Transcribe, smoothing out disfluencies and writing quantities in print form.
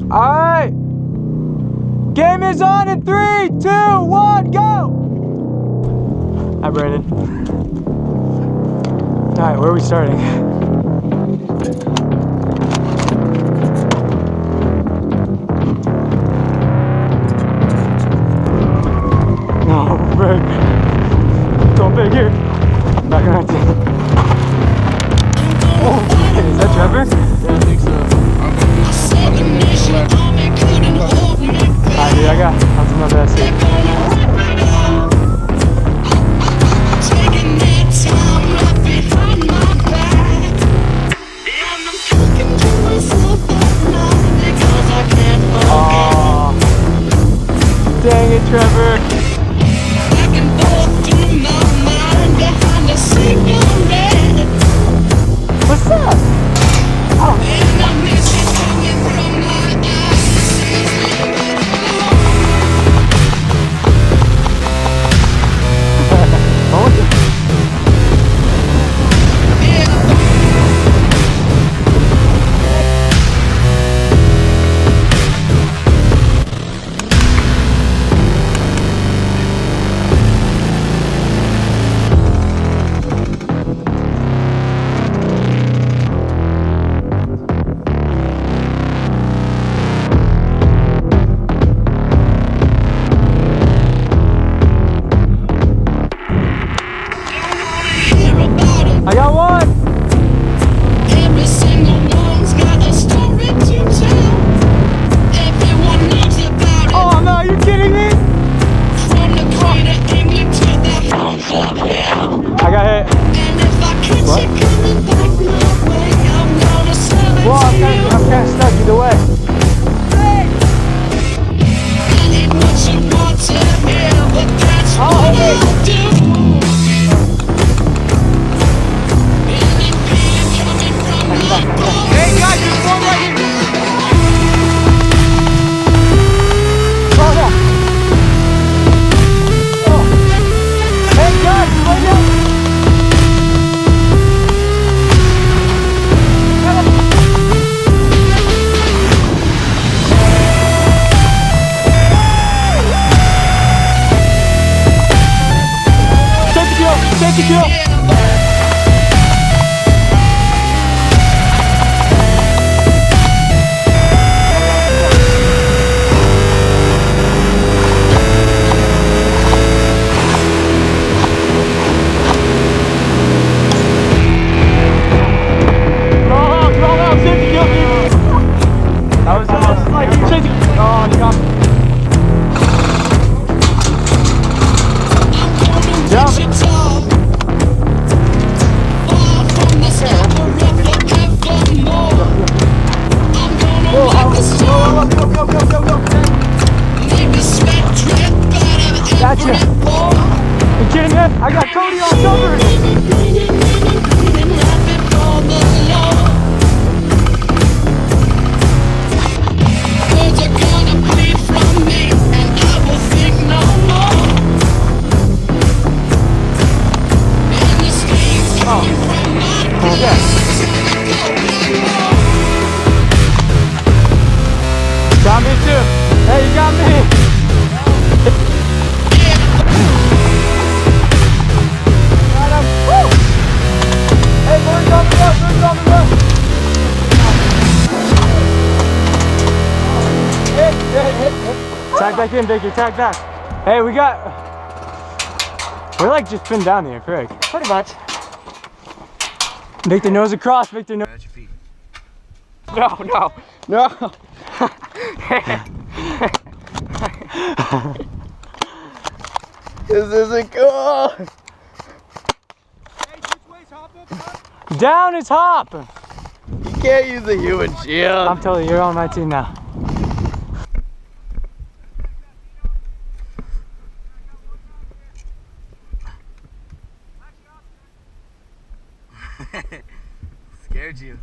Alright. Game is on in 3, 2, 1, go! Hi, Brandon. Alright, where are we starting? No, big. Go big here. Back on 19. Oh, is that Trevor? Yeah, I think so. Alright, dude, I'll do my best here. Oh, dang it, Trevor. What's up? Oh. I got one! Every single one's got a story to tell. Everyone knows about it. Oh no, are you kidding me? From the Queen of England to the House of Hell. I got hit. And if I catch you coming back my way, I'm gonna sell it Well, to I'm you. kind of stuck either way. That ain't what you want to hear, but that's what I'll do. Hey guys, there's one right here. Oh no. Oh. Hey guys, right now. Take the kill, take the kill. Gotcha. You kidding me? I got Cody on cover. Oh. Okay. Got me too. Hey, you got me. Hey, boys on the road, boys on the road. Tag back in, Victor, tag back. Hey, we're like just pinned down here, Craig. Pretty much. Victor nose across, Victor nose. At your feet. No. This isn't cool. Down is hop. You can't use a human shield. I'm telling you, you're on my team now. Scared you.